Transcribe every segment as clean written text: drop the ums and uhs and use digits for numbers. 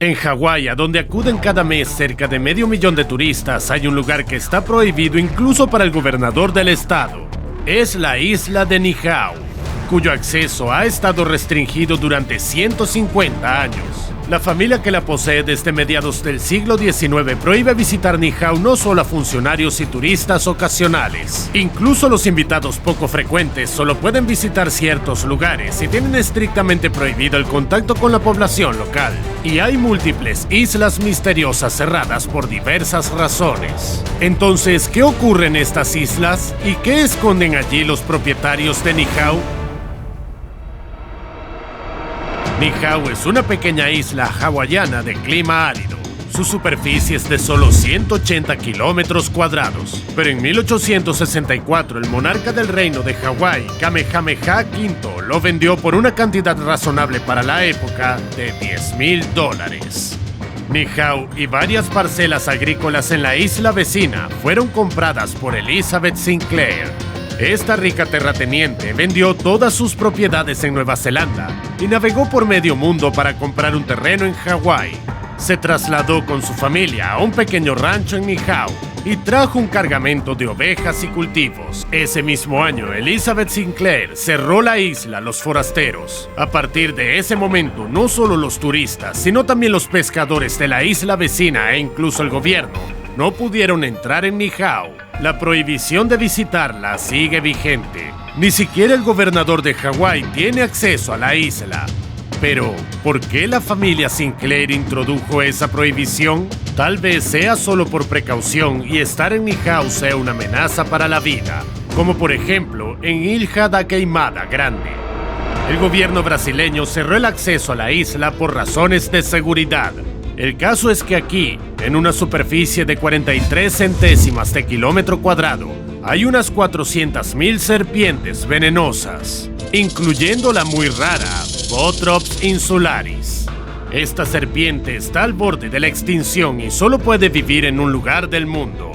En Hawái, a donde acuden cada mes cerca de 500,000 de turistas, hay un lugar que está prohibido incluso para el gobernador del estado. Es la isla de Niihau, cuyo acceso ha estado restringido durante 150 años. La familia que la posee desde mediados del siglo XIX prohíbe visitar Niihau no solo a funcionarios y turistas ocasionales. Incluso los invitados poco frecuentes solo pueden visitar ciertos lugares y tienen estrictamente prohibido el contacto con la población local. Y hay múltiples islas misteriosas cerradas por diversas razones. Entonces, ¿qué ocurre en estas islas? ¿Y qué esconden allí los propietarios de Niihau? Niihau es una pequeña isla hawaiana de clima árido. Su superficie es de solo 180 kilómetros cuadrados. Pero en 1864 el monarca del reino de Hawái, Kamehameha V, lo vendió por una cantidad razonable para la época de $10,000. Niihau y varias parcelas agrícolas en la isla vecina fueron compradas por Elizabeth Sinclair. Esta rica terrateniente vendió todas sus propiedades en Nueva Zelanda y navegó por medio mundo para comprar un terreno en Hawái. Se trasladó con su familia a un pequeño rancho en Niihau y trajo un cargamento de ovejas y cultivos. Ese mismo año, Elizabeth Sinclair cerró la isla a los forasteros. A partir de ese momento, no solo los turistas, sino también los pescadores de la isla vecina e incluso el gobierno no pudieron entrar en Niihau. La prohibición de visitarla sigue vigente. Ni siquiera el gobernador de Hawái tiene acceso a la isla. Pero, ¿por qué la familia Sinclair introdujo esa prohibición? Tal vez sea solo por precaución y estar en Niihau sea una amenaza para la vida, como por ejemplo en Ilha da Queimada Grande. El gobierno brasileño cerró el acceso a la isla por razones de seguridad. El caso es que aquí, en una superficie de 43 centésimas de kilómetro cuadrado, hay unas 400,000 serpientes venenosas, incluyendo la muy rara Bothrops insularis. Esta serpiente está al borde de la extinción y solo puede vivir en un lugar del mundo,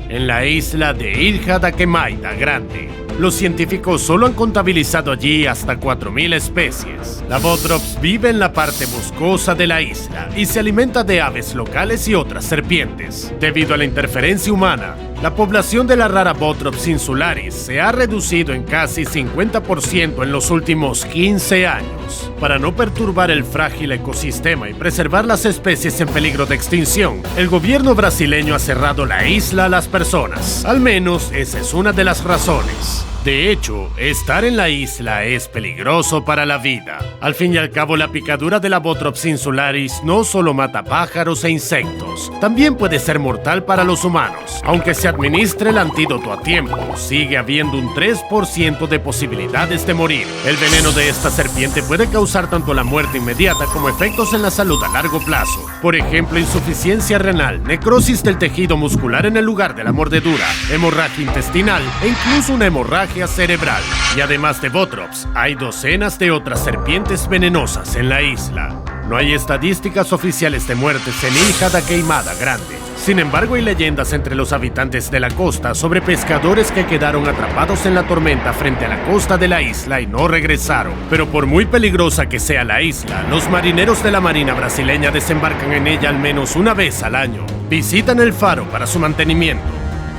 en la isla de Ilha da Queimada Grande. Los científicos solo han contabilizado allí hasta 4,000 especies. La Bothrops vive en la parte boscosa de la isla y se alimenta de aves locales y otras serpientes. Debido a la interferencia humana, la población de la rara Bothrops insularis se ha reducido en casi 50% en los últimos 15 años. Para no perturbar el frágil ecosistema y preservar las especies en peligro de extinción, el gobierno brasileño ha cerrado la isla a las personas. Al menos esa es una de las razones. De hecho, estar en la isla es peligroso para la vida. Al fin y al cabo, la picadura de la Bothrops insularis no solo mata pájaros e insectos, también puede ser mortal para los humanos. Aunque se administre el antídoto a tiempo, sigue habiendo un 3% de posibilidades de morir. El veneno de esta serpiente puede causar tanto la muerte inmediata como efectos en la salud a largo plazo. Por ejemplo, insuficiencia renal, necrosis del tejido muscular en el lugar de la mordedura, hemorragia intestinal e incluso una hemorragia cerebral. Y además de Bothrops, hay docenas de otras serpientes venenosas en la isla. No hay estadísticas oficiales de muertes en Ilha da Queimada Grande. Sin embargo, hay leyendas entre los habitantes de la costa sobre pescadores que quedaron atrapados en la tormenta frente a la costa de la isla y no regresaron. Pero por muy peligrosa que sea la isla, los marineros de la Marina brasileña desembarcan en ella al menos una vez al año. Visitan el faro para su mantenimiento.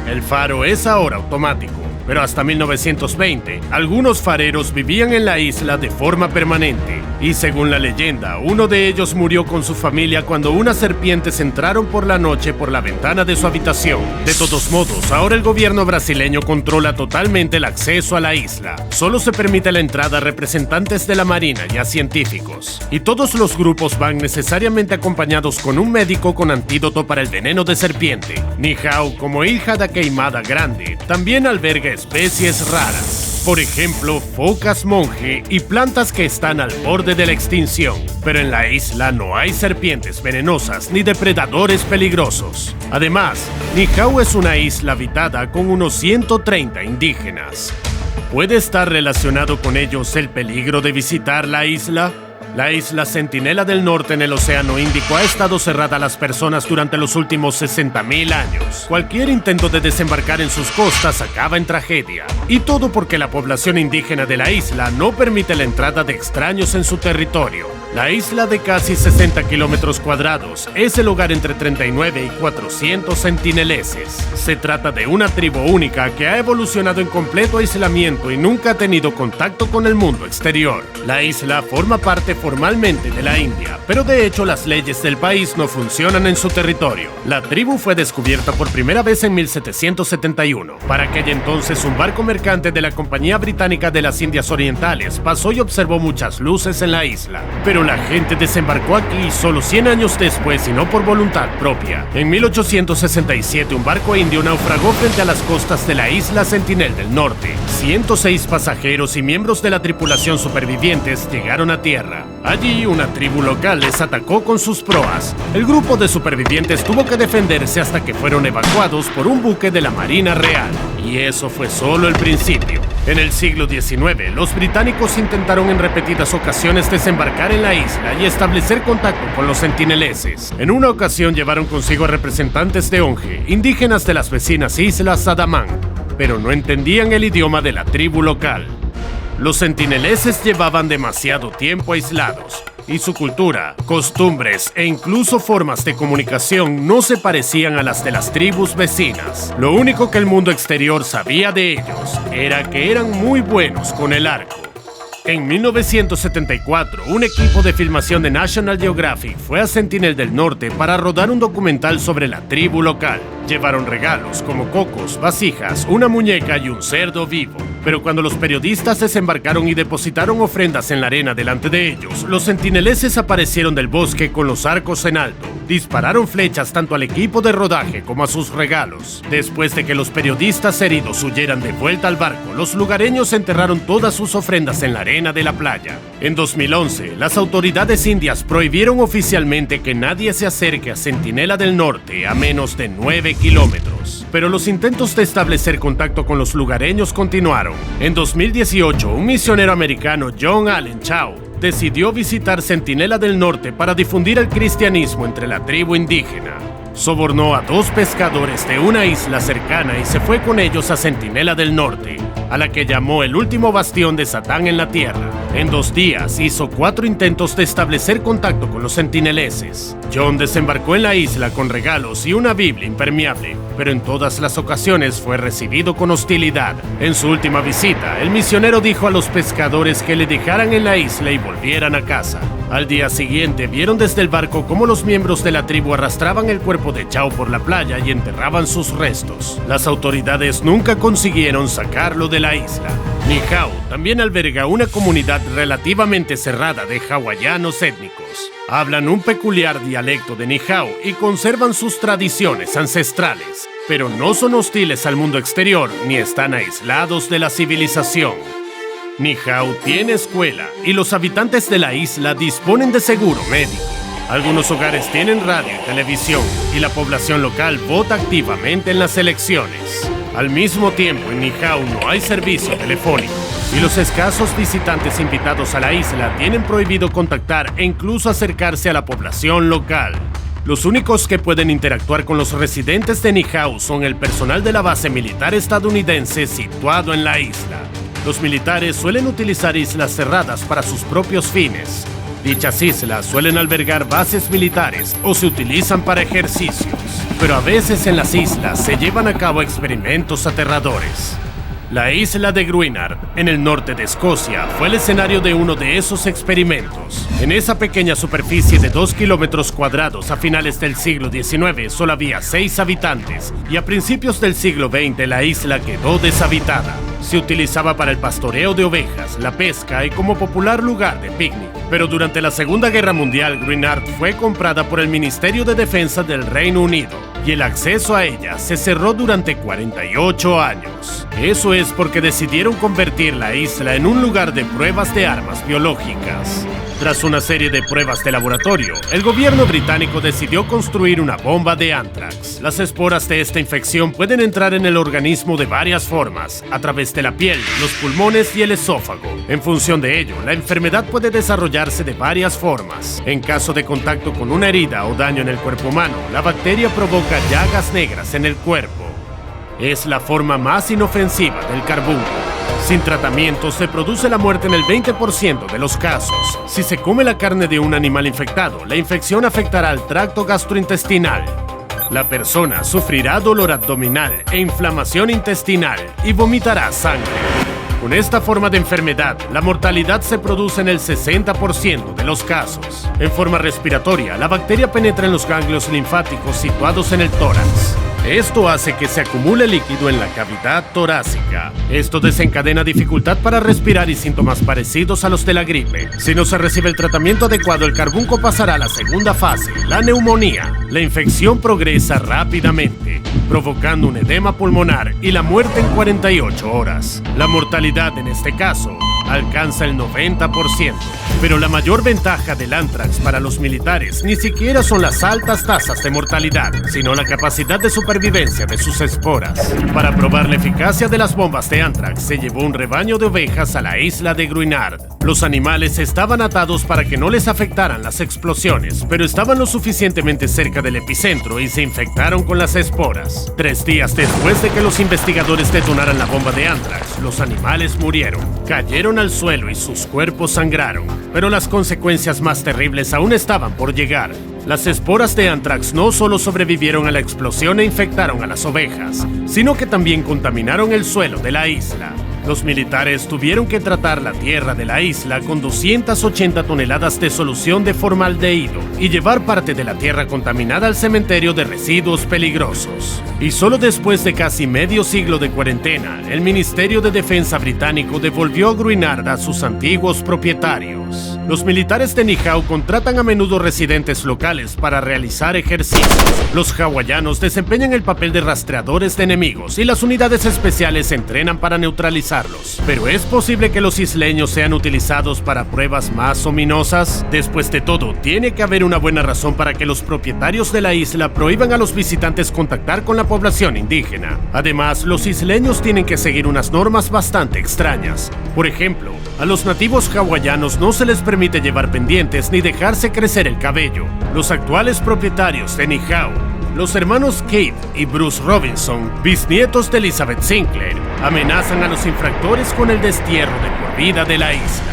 El faro es ahora automático. Pero hasta 1920, algunos fareros vivían en la isla de forma permanente. Y según la leyenda, uno de ellos murió con su familia cuando unas serpientes entraron por la noche por la ventana de su habitación. De todos modos, ahora el gobierno brasileño controla totalmente el acceso a la isla. Solo se permite la entrada a representantes de la marina y a científicos. Y todos los grupos van necesariamente acompañados con un médico con antídoto para el veneno de serpiente. Niihau, como Ilha da Queimada Grande, también alberga especies raras. Por ejemplo, focas monje y plantas que están al borde de la extinción. Pero en la isla no hay serpientes venenosas ni depredadores peligrosos. Además, Niihau es una isla habitada con unos 130 indígenas. ¿Puede estar relacionado con ellos el peligro de visitar la isla? La isla Centinela del Norte en el Océano Índico ha estado cerrada a las personas durante los últimos 60,000 años. Cualquier intento de desembarcar en sus costas acaba en tragedia. Y todo porque la población indígena de la isla no permite la entrada de extraños en su territorio. La isla de casi 60 kilómetros cuadrados es el hogar entre 39 y 400 sentineleses. Se trata de una tribu única que ha evolucionado en completo aislamiento y nunca ha tenido contacto con el mundo exterior. La isla forma parte formalmente de la India, pero de hecho las leyes del país no funcionan en su territorio. La tribu fue descubierta por primera vez en 1771. Para aquel entonces, un barco mercante de la Compañía Británica de las Indias Orientales pasó y observó muchas luces en la isla. Pero la gente desembarcó aquí solo 100 años después y no por voluntad propia. En 1867, un barco indio naufragó frente a las costas de la isla Sentinel del Norte. 106 pasajeros y miembros de la tripulación supervivientes llegaron a tierra. Allí, una tribu local les atacó con sus proas. El grupo de supervivientes tuvo que defenderse hasta que fueron evacuados por un buque de la Marina Real. Y eso fue solo el principio. En el siglo XIX, los británicos intentaron en repetidas ocasiones desembarcar en la isla y establecer contacto con los sentineleses. En una ocasión llevaron consigo a representantes de Onge, indígenas de las vecinas islas Andaman, pero no entendían el idioma de la tribu local. Los sentineleses llevaban demasiado tiempo aislados, y su cultura, costumbres e incluso formas de comunicación no se parecían a las de las tribus vecinas. Lo único que el mundo exterior sabía de ellos era que eran muy buenos con el arco. En 1974, un equipo de filmación de National Geographic fue a Sentinel del Norte para rodar un documental sobre la tribu local. Llevaron regalos como cocos, vasijas, una muñeca y un cerdo vivo. Pero cuando los periodistas desembarcaron y depositaron ofrendas en la arena delante de ellos, los sentineleses aparecieron del bosque con los arcos en alto. Dispararon flechas tanto al equipo de rodaje como a sus regalos. Después de que los periodistas heridos huyeran de vuelta al barco, los lugareños enterraron todas sus ofrendas en la arena de la playa. En 2011, las autoridades indias prohibieron oficialmente que nadie se acerque a Sentinela del Norte a menos de 9 kilómetros. Pero los intentos de establecer contacto con los lugareños continuaron. En 2018, un misionero americano, John Allen Chau, decidió visitar Sentinela del Norte para difundir el cristianismo entre la tribu indígena. Sobornó a 2 pescadores de una isla cercana y se fue con ellos a Sentinela del Norte, a la que llamó el último bastión de Satán en la tierra. En 2 días hizo 4 intentos de establecer contacto con los sentineleses. John desembarcó en la isla con regalos y una Biblia impermeable, pero en todas las ocasiones fue recibido con hostilidad. En su última visita, el misionero dijo a los pescadores que le dejaran en la isla y volvieran a casa. Al día siguiente, vieron desde el barco cómo los miembros de la tribu arrastraban el cuerpo de Chau por la playa y enterraban sus restos. Las autoridades nunca consiguieron sacarlo de la isla. Nihau también alberga una comunidad relativamente cerrada de hawaianos étnicos. Hablan un peculiar dialecto de Nihau y conservan sus tradiciones ancestrales, pero no son hostiles al mundo exterior ni están aislados de la civilización. Nihau tiene escuela y los habitantes de la isla disponen de seguro médico. Algunos hogares tienen radio y televisión y la población local vota activamente en las elecciones. Al mismo tiempo, en Nihau no hay servicio telefónico y los escasos visitantes invitados a la isla tienen prohibido contactar e incluso acercarse a la población local. Los únicos que pueden interactuar con los residentes de Nihau son el personal de la base militar estadounidense situado en la isla. Los militares suelen utilizar islas cerradas para sus propios fines. Dichas islas suelen albergar bases militares o se utilizan para ejercicios, pero a veces en las islas se llevan a cabo experimentos aterradores. La isla de Gruinard, en el norte de Escocia, fue el escenario de uno de esos experimentos. En esa pequeña superficie de 2 kilómetros cuadrados a finales del siglo XIX solo había 6 habitantes y a principios del siglo XX la isla quedó deshabitada. Se utilizaba para el pastoreo de ovejas, la pesca y como popular lugar de picnic. Pero durante la Segunda Guerra Mundial, Gruinard fue comprada por el Ministerio de Defensa del Reino Unido y el acceso a ella se cerró durante 48 años. Eso es porque decidieron convertir la isla en un lugar de pruebas de armas biológicas. Tras una serie de pruebas de laboratorio, el gobierno británico decidió construir una bomba de anthrax. Las esporas de esta infección pueden entrar en el organismo de varias formas, a través de la piel, los pulmones y el esófago. En función de ello, la enfermedad puede desarrollarse de varias formas. En caso de contacto con una herida o daño en el cuerpo humano, la bacteria provoca llagas negras en el cuerpo. Es la forma más inofensiva del carbunco. Sin tratamiento se produce la muerte en el 20% de los casos. Si se come la carne de un animal infectado, la infección afectará al tracto gastrointestinal. La persona sufrirá dolor abdominal e inflamación intestinal y vomitará sangre. Con esta forma de enfermedad, la mortalidad se produce en el 60% de los casos. En forma respiratoria, la bacteria penetra en los ganglios linfáticos situados en el tórax. Esto hace que se acumule líquido en la cavidad torácica. Esto desencadena dificultad para respirar y síntomas parecidos a los de la gripe. Si no se recibe el tratamiento adecuado, el carbunco pasará a la segunda fase, la neumonía. La infección progresa rápidamente, provocando un edema pulmonar y la muerte en 48 horas. La mortalidad en este caso alcanza el 90%. Pero la mayor ventaja del anthrax para los militares ni siquiera son las altas tasas de mortalidad, sino la capacidad de supervivencia de sus esporas. Para probar la eficacia de las bombas de anthrax, se llevó un rebaño de ovejas a la isla de Gruinard. Los animales estaban atados para que no les afectaran las explosiones, pero estaban lo suficientemente cerca del epicentro y se infectaron con las esporas. 3 días después de que los investigadores detonaran la bomba de anthrax, los animales murieron, cayeron al suelo y sus cuerpos sangraron. Pero las consecuencias más terribles aún estaban por llegar. Las esporas de anthrax no solo sobrevivieron a la explosión e infectaron a las ovejas, sino que también contaminaron el suelo de la isla. Los militares tuvieron que tratar la tierra de la isla con 280 toneladas de solución de formaldehído y llevar parte de la tierra contaminada al cementerio de residuos peligrosos. Y solo después de casi medio siglo de cuarentena, el Ministerio de Defensa británico devolvió Gruinard a sus antiguos propietarios. Los militares de Nihau contratan a menudo residentes locales para realizar ejercicios. Los hawaianos desempeñan el papel de rastreadores de enemigos y las unidades especiales se entrenan para neutralizarlos. Pero ¿es posible que los isleños sean utilizados para pruebas más ominosas? Después de todo, tiene que haber una buena razón para que los propietarios de la isla prohíban a los visitantes contactar con la población indígena. Además, los isleños tienen que seguir unas normas bastante extrañas. Por ejemplo, a los nativos hawaianos no se les permite llevar pendientes ni dejarse crecer el cabello. Los actuales propietarios de Nihau, los hermanos Kate y Bruce Robinson, bisnietos de Elizabeth Sinclair, amenazan a los infractores con el destierro de por vida de la isla.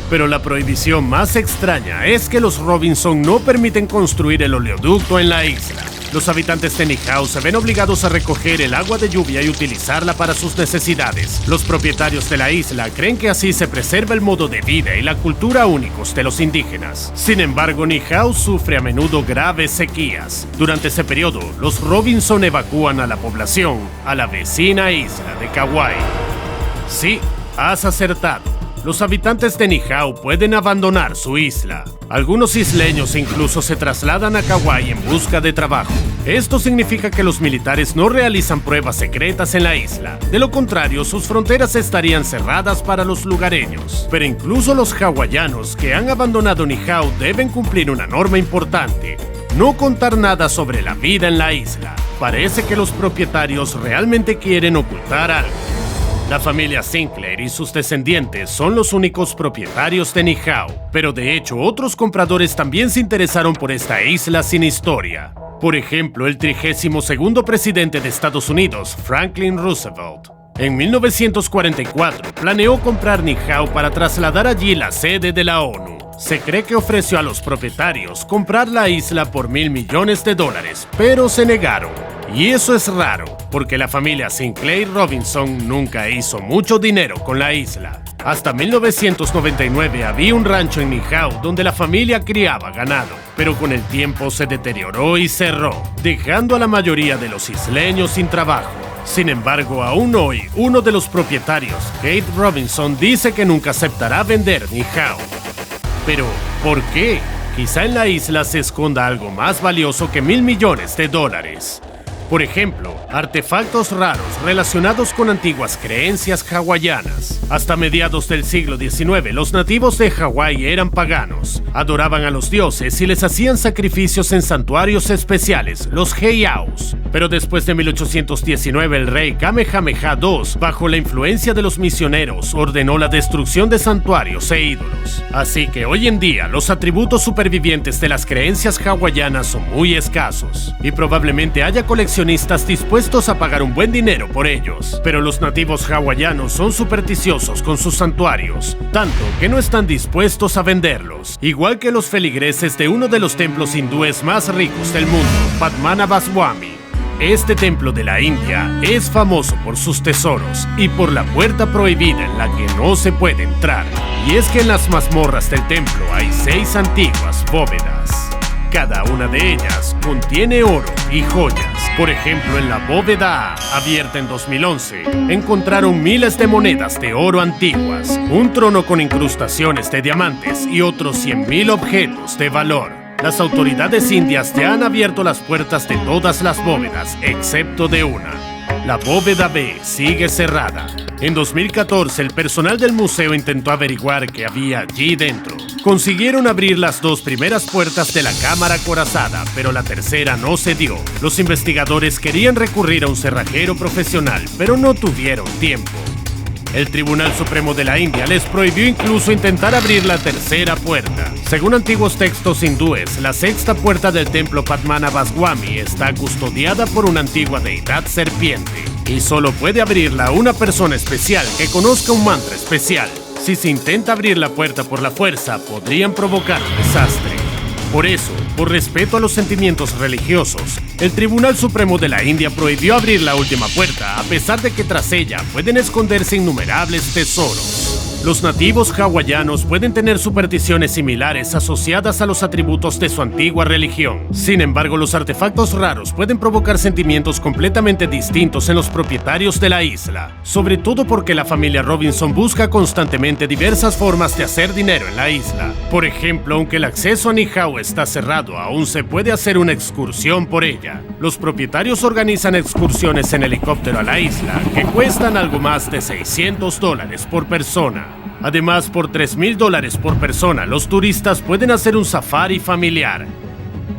Pero la prohibición más extraña es que los Robinson no permiten construir el oleoducto en la isla. Los habitantes de Nihau se ven obligados a recoger el agua de lluvia y utilizarla para sus necesidades. Los propietarios de la isla creen que así se preserva el modo de vida y la cultura únicos de los indígenas. Sin embargo, Nihau sufre a menudo graves sequías. Durante ese periodo, los Robinson evacúan a la población a la vecina isla de Kauai. Sí, has acertado. Los habitantes de Nihau pueden abandonar su isla. Algunos isleños incluso se trasladan a Kauai en busca de trabajo. Esto significa que los militares no realizan pruebas secretas en la isla. De lo contrario, sus fronteras estarían cerradas para los lugareños. Pero incluso los hawaianos que han abandonado Nihau deben cumplir una norma importante: no contar nada sobre la vida en la isla. Parece que los propietarios realmente quieren ocultar algo. La familia Sinclair y sus descendientes son los únicos propietarios de Nihau, pero de hecho otros compradores también se interesaron por esta isla sin historia. Por ejemplo, el 32º presidente de Estados Unidos, Franklin Roosevelt, en 1944 planeó comprar Nihau para trasladar allí la sede de la ONU. Se cree que ofreció a los propietarios comprar la isla por $1.000 millones, pero se negaron. Y eso es raro, porque la familia Sinclair Robinson nunca hizo mucho dinero con la isla. Hasta 1999 había un rancho en Nihau donde la familia criaba ganado, pero con el tiempo se deterioró y cerró, dejando a la mayoría de los isleños sin trabajo. Sin embargo, aún hoy, uno de los propietarios, Kate Robinson, dice que nunca aceptará vender Nihau. Pero, ¿por qué? Quizá en la isla se esconda algo más valioso que $1.000 millones. Por ejemplo, artefactos raros relacionados con antiguas creencias hawaianas. Hasta mediados del siglo XIX, los nativos de Hawái eran paganos. Adoraban a los dioses y les hacían sacrificios en santuarios especiales, los heiaus. Pero después de 1819 el rey Kamehameha II, bajo la influencia de los misioneros, ordenó la destrucción de santuarios e ídolos. Así que hoy en día los atributos supervivientes de las creencias hawaianas son muy escasos, y probablemente haya coleccionistas dispuestos a pagar un buen dinero por ellos. Pero los nativos hawaianos son supersticiosos con sus santuarios, tanto que no están dispuestos a venderlos, igual que los feligreses de uno de los templos hindúes más ricos del mundo, Padmanabhaswamy. Este templo de la India es famoso por sus tesoros y por la puerta prohibida en la que no se puede entrar. Y es que en las mazmorras del templo hay 6 antiguas bóvedas. Cada una de ellas contiene oro y joyas. Por ejemplo, en la bóveda A, abierta en 2011, encontraron miles de monedas de oro antiguas, un trono con incrustaciones de diamantes y otros 100,000 objetos de valor. Las autoridades indias ya han abierto las puertas de todas las bóvedas, excepto de una. La bóveda B sigue cerrada. En 2014, el personal del museo intentó averiguar qué había allí dentro. Consiguieron abrir las 2 primeras puertas de la cámara acorazada, pero la tercera no se dio. Los investigadores querían recurrir a un cerrajero profesional, pero no tuvieron tiempo. El Tribunal Supremo de la India les prohibió incluso intentar abrir la tercera puerta. Según antiguos textos hindúes, la 6ª puerta del templo Padmanabhaswamy está custodiada por una antigua deidad serpiente, y solo puede abrirla una persona especial que conozca un mantra especial. Si se intenta abrir la puerta por la fuerza, podrían provocar un desastre. Por eso, por respeto a los sentimientos religiosos, el Tribunal Supremo de la India prohibió abrir la última puerta, a pesar de que tras ella pueden esconderse innumerables tesoros. Los nativos hawaianos pueden tener supersticiones similares asociadas a los atributos de su antigua religión. Sin embargo, los artefactos raros pueden provocar sentimientos completamente distintos en los propietarios de la isla, sobre todo porque la familia Robinson busca constantemente diversas formas de hacer dinero en la isla. Por ejemplo, aunque el acceso a Niihau está cerrado, aún se puede hacer una excursión por ella. Los propietarios organizan excursiones en helicóptero a la isla, que cuestan algo más de $600 por persona. Además, por $3,000 por persona, los turistas pueden hacer un safari familiar.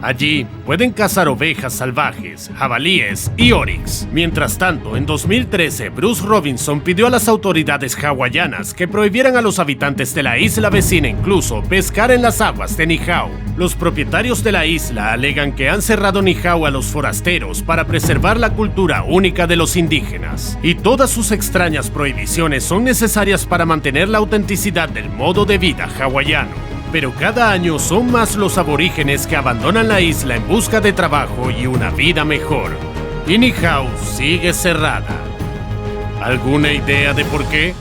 Allí pueden cazar ovejas salvajes, jabalíes y oryx. Mientras tanto, en 2013, Bruce Robinson pidió a las autoridades hawaianas que prohibieran a los habitantes de la isla vecina incluso pescar en las aguas de Niihau. Los propietarios de la isla alegan que han cerrado Niihau a los forasteros para preservar la cultura única de los indígenas. Y todas sus extrañas prohibiciones son necesarias para mantener la autenticidad del modo de vida hawaiano. Pero cada año son más los aborígenes que abandonan la isla en busca de trabajo y una vida mejor. Y Niihau sigue cerrada. ¿Alguna idea de por qué?